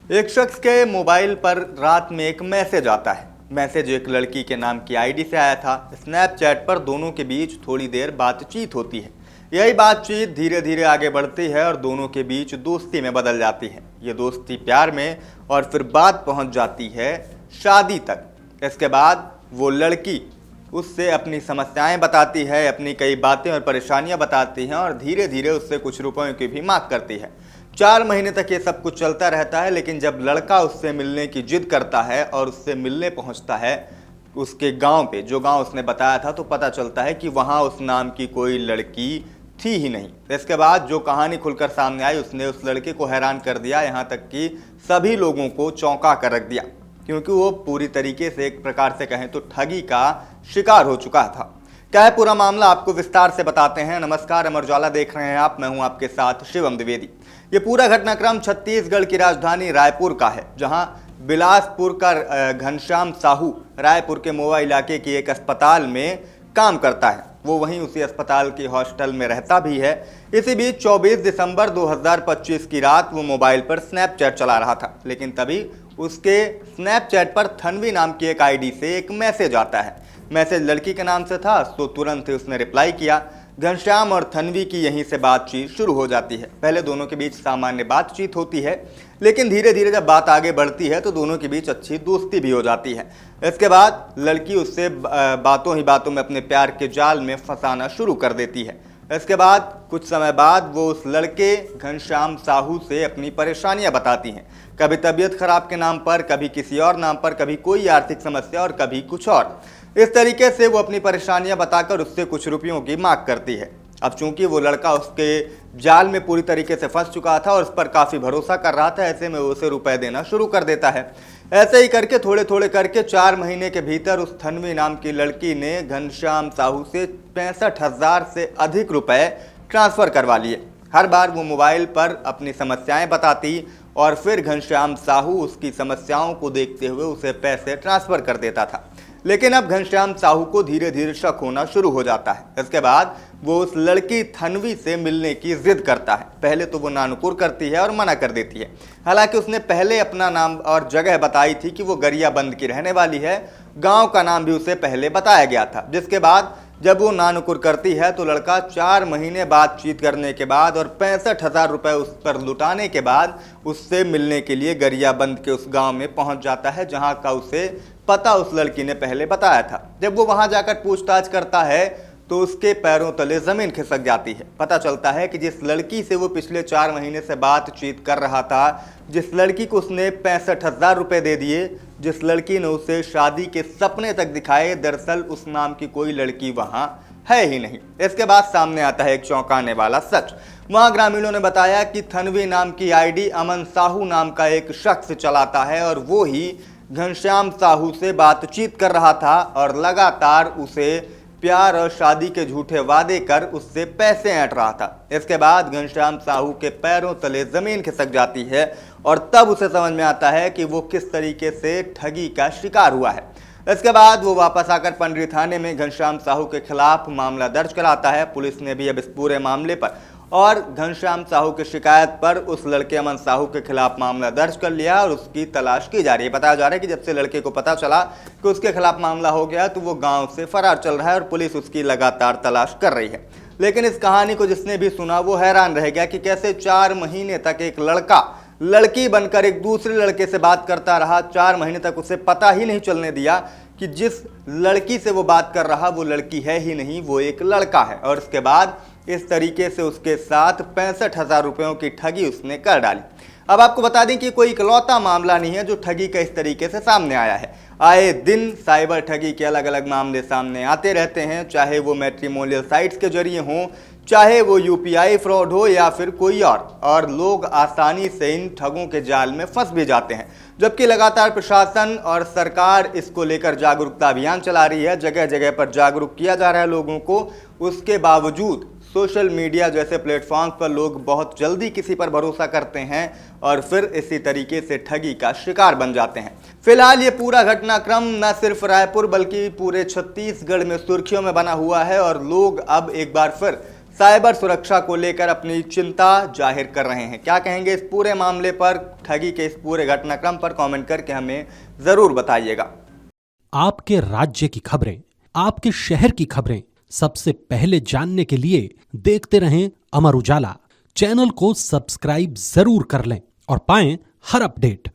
एक शख्स के मोबाइल पर रात में एक मैसेज आता है। मैसेज एक लड़की के नाम की आईडी से आया था। स्नैपचैट पर दोनों के बीच थोड़ी देर बातचीत होती है। यही बातचीत धीरे धीरे आगे बढ़ती है और दोनों के बीच दोस्ती में बदल जाती है। ये दोस्ती प्यार में और फिर बात पहुंच जाती है शादी तक। इसके बाद वो लड़की उससे अपनी समस्याएं बताती है, अपनी कई बातें और परेशानियां बताती हैं और धीरे धीरे उससे कुछ रुपयों की भी मांग करती है। 4 महीने तक ये सब कुछ चलता रहता है, लेकिन जब लड़का उससे मिलने की जिद करता है और उससे मिलने पहुंचता है उसके गांव पे, जो गांव उसने बताया था, तो पता चलता है कि वहां उस नाम की कोई लड़की थी ही नहीं। इसके बाद जो कहानी खुलकर सामने आई उसने उस लड़के को हैरान कर दिया, यहाँ तक कि सभी लोगों को चौंका कर रख दिया, क्योंकि वो पूरी तरीके से एक प्रकार से कहें तो ठगी का शिकार हो चुका था। क्या है पूरा मामला, आपको विस्तार से बताते हैं। नमस्कार, अमर उजाला देख रहे हैं आप, मैं हूं आपके साथ शिवम द्विवेदी। ये पूरा घटनाक्रम छत्तीसगढ़ की राजधानी रायपुर का है, जहां बिलासपुर का घनश्याम साहू रायपुर के मोवा इलाके की एक अस्पताल में काम करता है। वो वहीं उसी अस्पताल की हॉस्टल में रहता भी है। इसी बीच 24 दिसंबर 2025 की रात वो मोबाइल पर स्नैपचैट चला रहा था, लेकिन तभी उसके स्नैपचैट पर थनवी नाम की एक आईडी से एक मैसेज आता है। मैसेज लड़की के नाम से था, तो तुरंत ही उसने रिप्लाई किया। घनश्याम और थनवी की यहीं से बातचीत शुरू हो जाती है। पहले दोनों के बीच सामान्य बातचीत होती है, लेकिन धीरे धीरे जब बात आगे बढ़ती है तो दोनों के बीच अच्छी दोस्ती भी हो जाती है। इसके बाद लड़की उससे बातों ही बातों में अपने प्यार के जाल में फंसाना शुरू कर देती है। इसके बाद कुछ समय बाद वो उस लड़के घनश्याम साहू से अपनी परेशानियां बताती हैं, कभी तबीयत खराब के नाम पर, कभी किसी और नाम पर, कभी कोई आर्थिक समस्या और कभी कुछ और। इस तरीके से वो अपनी परेशानियां बताकर उससे कुछ रुपयों की मांग करती है। अब चूंकि वो लड़का उसके जाल में पूरी तरीके से फंस चुका था और उस पर काफ़ी भरोसा कर रहा था, ऐसे में वो उसे रुपए देना शुरू कर देता है। ऐसे ही करके थोड़े थोड़े करके 4 महीने के भीतर उस थनवी नाम की लड़की ने घनश्याम साहू से 65,000 से अधिक रुपए ट्रांसफ़र करवा लिए। हर बार वो मोबाइल पर अपनी समस्याएं बताती और फिर घनश्याम साहू उसकी समस्याओं को देखते हुए उसे पैसे ट्रांसफ़र कर देता था। लेकिन अब घनश्याम साहू को धीरे धीरे शक होना शुरू हो जाता है। इसके बाद वो उस लड़की थनवी से मिलने की जिद करता है। पहले तो वो नानुकुर करती है और मना कर देती है। हालांकि उसने पहले अपना नाम और जगह बताई थी कि वो गरियाबंद की रहने वाली है। गांव का नाम भी उसे पहले बताया गया था। जिसके बाद जब वो नानुकुर करती है तो लड़का 4 महीने बातचीत करने के बाद और 65,000 रुपये उस पर लुटाने के बाद उससे मिलने के लिए गरियाबंद के उस गांव में पहुंच जाता है, जहां का उसे पता उस लड़की ने पहले बताया था। जब वो वहां जाकर पूछताछ करता है तो उसके पैरों तले जमीन खिसक जाती है। पता चलता है कि जिस लड़की से वो पिछले 4 महीने से बातचीत कर रहा था, जिस लड़की को उसने 65,000 रुपये दे दिए, जिस लड़की ने उसे शादी के सपने तक दिखाए, दरअसल उस नाम की कोई लड़की वहां है ही नहीं। इसके बाद सामने आता है एक चौंकाने वाला सच। वहां ग्रामीणों ने बताया कि थनवी नाम की आईडी अमन साहू नाम का एक शख्स चलाता है और वो ही घनश्याम साहू से बातचीत कर रहा था और लगातार उसे प्यार और शादी के झूठे वादे कर उससे पैसे ऐंठ रहा था। इसके बाद घनश्याम साहू के पैरों तले जमीन खिसक जाती है और तब उसे समझ में आता है कि वो किस तरीके से ठगी का शिकार हुआ है। इसके बाद वो वापस आकर पंडरी थाने में घनश्याम साहू के खिलाफ मामला दर्ज कराता है। पुलिस ने भी अब इस पूरे मामले पर और घनश्याम साहू की शिकायत पर उस लड़के अमन साहू के खिलाफ मामला दर्ज कर लिया और उसकी तलाश की जा रही है। बताया जा रहा है कि जब से लड़के को पता चला कि उसके खिलाफ मामला हो गया तो वो गांव से फरार चल रहा है और पुलिस उसकी लगातार तलाश कर रही है। लेकिन इस कहानी को जिसने भी सुना वो हैरान रह गया कि कैसे 4 महीने तक एक लड़का लड़की बनकर एक दूसरे लड़के से बात करता रहा। 4 महीने तक उसे पता ही नहीं चलने दिया कि जिस लड़की से वो बात कर रहा वो लड़की है ही नहीं, वो एक लड़का है। और इसके बाद इस तरीके से उसके साथ 65,000 रुपयों की ठगी उसने कर डाली। अब आपको बता दें कि कोई इकलौता मामला नहीं है जो ठगी का इस तरीके से सामने आया है। आए दिन साइबर ठगी के अलग अलग मामले सामने आते रहते हैं, चाहे वो मैट्रिमोनियल साइट्स के जरिए हों, चाहे वो यूपीआई फ्रॉड हो या फिर कोई और लोग आसानी से इन ठगों के जाल में फंस भी जाते हैं। जबकि लगातार प्रशासन और सरकार इसको लेकर जागरूकता अभियान चला रही है, जगह जगह पर जागरूक किया जा रहा है लोगों को। उसके बावजूद सोशल मीडिया जैसे प्लेटफॉर्म पर लोग बहुत जल्दी किसी पर भरोसा करते हैं और फिर इसी तरीके से ठगी का शिकार बन जाते हैं। फिलहाल ये पूरा घटनाक्रम न सिर्फ रायपुर बल्कि पूरे छत्तीसगढ़ में सुर्खियों में बना हुआ है और लोग अब एक बार फिर साइबर सुरक्षा को लेकर अपनी चिंता जाहिर कर रहे हैं। क्या कहेंगे इस पूरे मामले पर, ठगी के इस पूरे घटनाक्रम पर कमेंट करके हमें जरूर बताइएगा। आपके राज्य की खबरें, आपके शहर की खबरें सबसे पहले जानने के लिए देखते रहें अमर उजाला। चैनल को सब्सक्राइब जरूर कर लें और पाएं हर अपडेट।